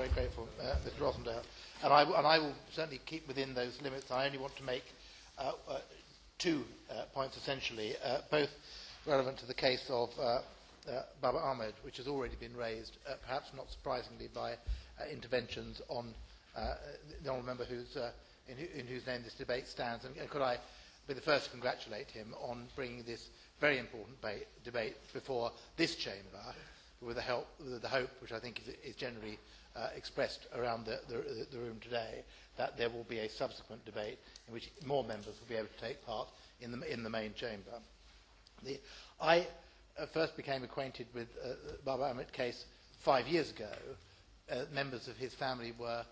very grateful, Mr. Rosendale. And I will certainly keep within those limits. I only want to make two points, essentially, both relevant to the case of Babar Ahmad, which has already been raised, perhaps not surprisingly, by interventions on the honourable member in whose name this debate stands. And could I be the first to congratulate him on bringing this very important debate before this chamber, with the hope, which I think is generally expressed around the room today, that there will be a subsequent debate in which more members will be able to take part in the main chamber. I first became acquainted with Babar Ahmad case 5 years ago. Members of his family were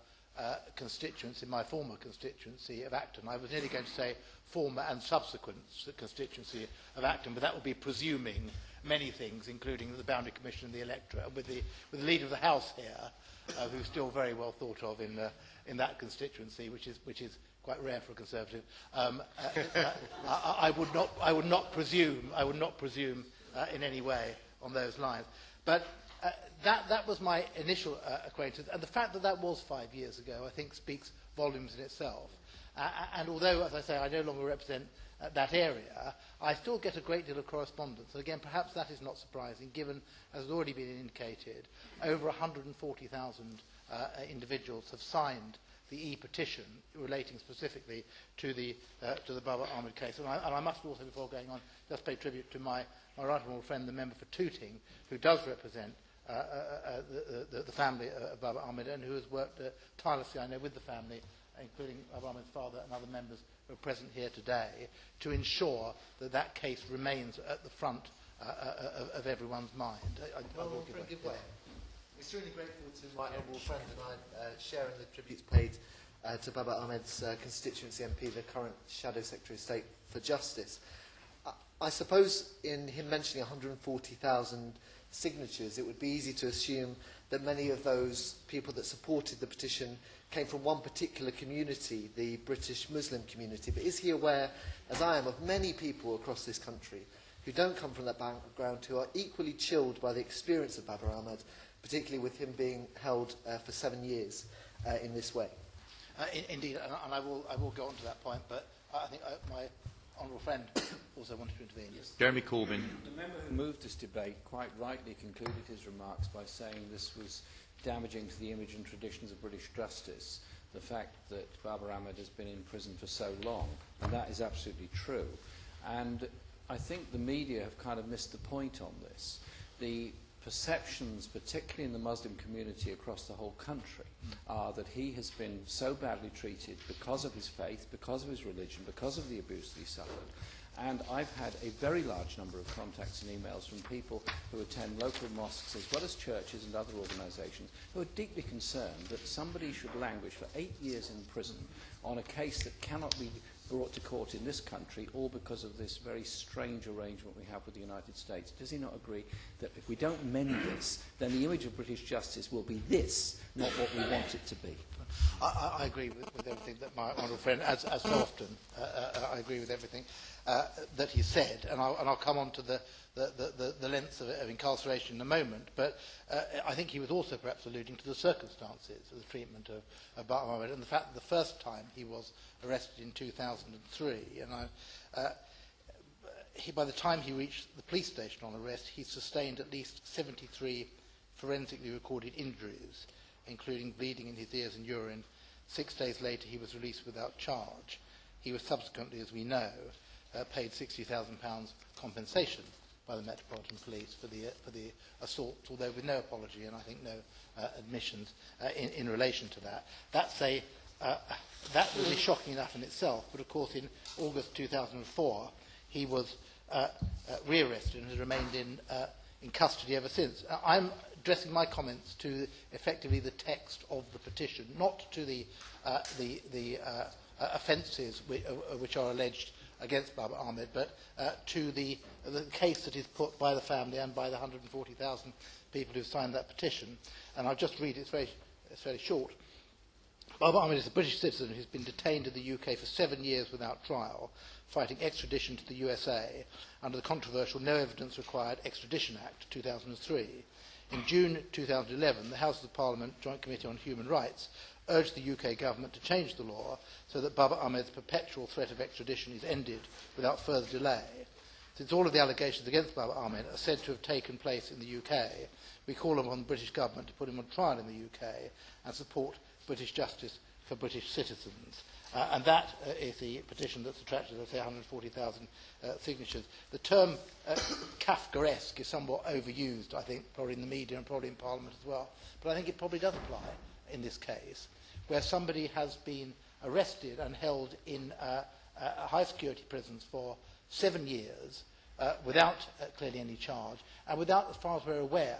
constituents in my former constituency of Acton. I was nearly going to say former and subsequent constituency of Acton, but that would be presuming many things, including the Boundary Commission and the electorate, with the leader of the House here, who's still very well thought of in that constituency, which is quite rare for a Conservative. I would not presume in any way on those lines. But that was my initial acquaintance, and the fact that that was 5 years ago, I think, speaks volumes in itself. And although, as I say, I no longer represent that area, I still get a great deal of correspondence. And again, perhaps that is not surprising, given, as has already been indicated, over 140,000 individuals have signed the e-petition relating specifically to the Babar Ahmad case. And I must also, before going on, just pay tribute to my right honourable friend, the member for Tooting, who does represent the family of Babar Ahmad and who has worked tirelessly, I know, with the family, including Babar Ahmad's father and other members who are present here today, to ensure that that case remains at the front of everyone's mind. Well, for a good way. Extremely grateful to my honourable friend and I, sharing the tributes paid to Babar Ahmad's constituency MP, the current Shadow Secretary of State for Justice. I suppose in him mentioning 140,000 signatures, it would be easy to assume that many of those people that supported the petition came from one particular community, the British Muslim community. But is he aware, as I am, of many people across this country who don't come from that background, who are equally chilled by the experience of Babar Ahmad, particularly with him being held for 7 years in this way? Indeed, and I will go on to that point, but I think my honourable friend also wanted to intervene. Yes. Jeremy Corbyn. The member who moved this debate quite rightly concluded his remarks by saying this was damaging to the image and traditions of British justice, the fact that Babar Ahmad has been in prison for so long, and that is absolutely true. And I think the media have kind of missed the point on this. The perceptions, particularly in the Muslim community across the whole country, are that he has been so badly treated because of his faith, because of his religion, because of the abuse that he suffered. And I've had a very large number of contacts and emails from people who attend local mosques as well as churches and other organisations who are deeply concerned that somebody should languish for 8 years in prison on a case that cannot be brought to court in this country, all because of this very strange arrangement we have with the United States. Does he not agree that if we don't mend this, then the image of British justice will be this, not what we want it to be? I agree with everything that my honourable friend, as so often, I agree with everything that he said, and I'll come on to the lengths of incarceration in a moment, but I think he was also perhaps alluding to the circumstances of the treatment of Babar Ahmad and the fact that the first time he was arrested in 2003, and by the time he reached the police station on arrest, he sustained at least 73 forensically recorded injuries, including bleeding in his ears and urine. 6 days later, he was released without charge. He was subsequently, as we know, paid £60,000 compensation by the Metropolitan Police for the assault, although with no apology and I think no admissions in relation to that. That would be shocking enough in itself, but of course in August 2004 he was rearrested and has remained in custody ever since. I'm addressing my comments to effectively the text of the petition, not to the offences which are alleged against Babar Ahmad, but to the case that is put by the family and by the 140,000 people who signed that petition. And I'll just read it, it's very short. Babar Ahmad is a British citizen who's been detained in the UK for 7 years without trial, fighting extradition to the USA under the controversial No Evidence Required Extradition Act 2003. In June 2011, the House of Parliament Joint Committee on Human Rights urged the UK government to change the law so that Babar Ahmed's perpetual threat of extradition is ended without further delay. Since all of the allegations against Babar Ahmed are said to have taken place in the UK, we call upon the British government to put him on trial in the UK and support British justice for British citizens. And that is the petition that's attracted, as I say, 140,000 signatures. The term Kafkaesque is somewhat overused, I think, probably in the media and probably in Parliament as well. But I think it probably does apply in this case, where somebody has been arrested and held in high-security prisons for 7 years without clearly any charge, and without, as far as we're aware,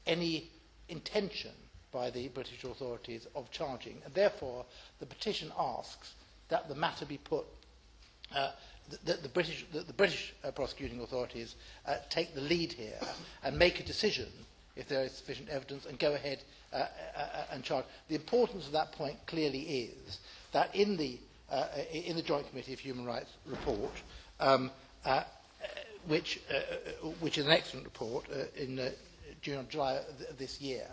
any intention by the British authorities of charging. And therefore, the petition asks that the matter be put, that the British prosecuting authorities take the lead here and make a decision, if there is sufficient evidence, and go ahead and charge. The importance of that point clearly is that in the Joint Committee of Human Rights report, which is an excellent report in June or July of this year,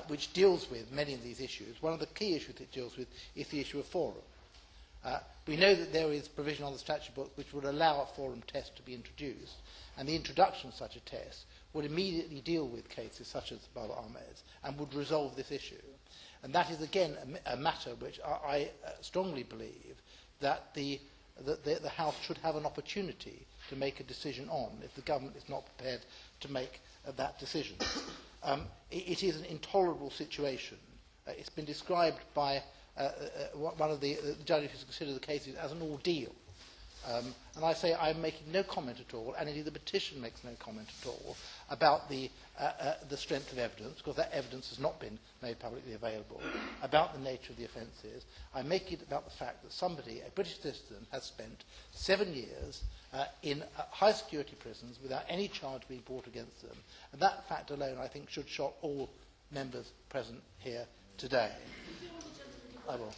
which deals with many of these issues. One of the key issues it deals with is the issue of forum. We know that there is provision on the statute book which would allow a forum test to be introduced, and the introduction of such a test would immediately deal with cases such as Babar Ahmed's and would resolve this issue. And that is, again, a matter which I strongly believe that the House should have an opportunity to make a decision on if the government is not prepared to make that decision. It is an intolerable situation. It's been described by one of the judges who's considered the cases as an ordeal. And I say I'm making no comment at all, and indeed the petition makes no comment at all about the strength of evidence, because that evidence has not been made publicly available, about the nature of the offences. I make it about the fact that somebody, a British citizen, has spent 7 years in high-security prisons without any charge being brought against them. And that fact alone, I think, should shock all members present here today. I will.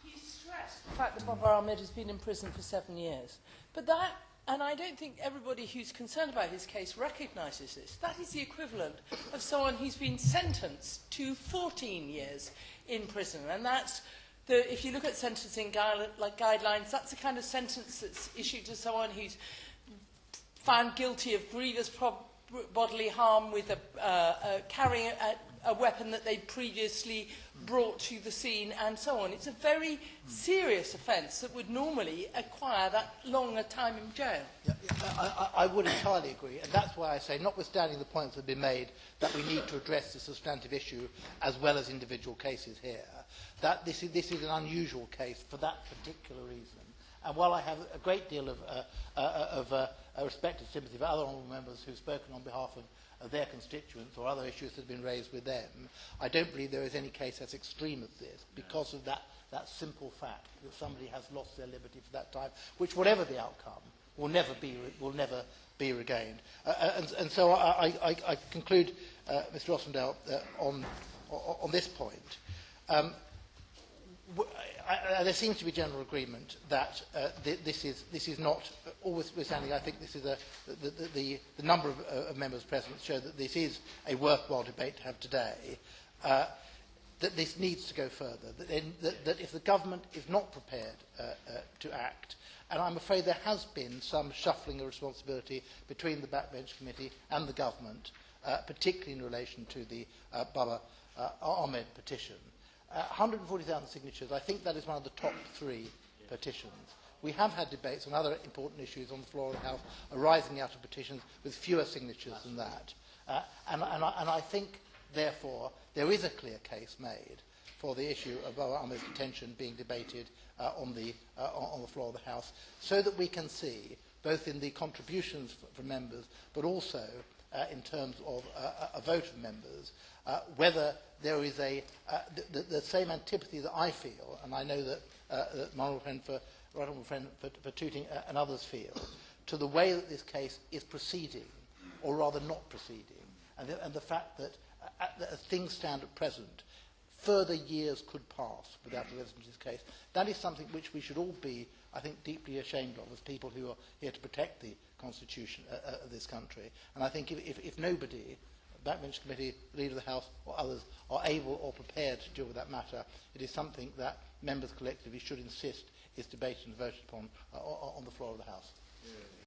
He stressed the fact that Babar Ahmad has been in prison for 7 years. But that, and I don't think everybody who's concerned about his case recognises this, that is the equivalent of someone who's been sentenced to 14 years in prison. And that's, if you look at sentencing guidelines, that's the kind of sentence that's issued to someone who's found guilty of grievous bodily harm with carrying a weapon that they'd previously brought to the scene and so on. It's a very serious offence that would normally acquire that long a time in jail. I would entirely agree, and that's why I say, notwithstanding the points that have been made, that we need to address the substantive issue as well as individual cases here, that this is an unusual case for that particular reason. And while I have a great deal of respect and sympathy for other honourable members who've spoken on behalf of their constituents or other issues that have been raised with them, I don't believe there is any case as extreme as this because of that simple fact that somebody has lost their liberty for that time, which, whatever the outcome, will never be regained. And so I conclude, Mr. Rossendale, on this point. There seems to be general agreement that this is not, notwithstanding, I think this is the number of members present show that this is a worthwhile debate to have today, that this needs to go further, that if the government is not prepared to act, and I'm afraid there has been some shuffling of responsibility between the Backbench Committee and the government, particularly in relation to the Babar Ahmad petition. 140,000 signatures, I think that is one of the top 3 petitions. We have had debates on other important issues on the floor of the House arising out of petitions with fewer signatures than that. And I think, therefore, there is a clear case made for the issue of Babar Ahmad's detention being debated on the floor of the House, so that we can see, both in the contributions from members, but also in terms of a vote of members, whether there is the same antipathy that I feel, and I know that my honourable friend for Tooting and others feel, to the way that this case is proceeding, or rather not proceeding, and the fact that as things stand at present, further years could pass without a resolution of this case. That is something which we should all be, I think, deeply ashamed of as people who are here to protect the constitution of this country. And I think if nobody, Backbench Committee, the Leader of the House or others are able or prepared to deal with that matter, it is something that members collectively should insist is debated and voted upon on the floor of the House.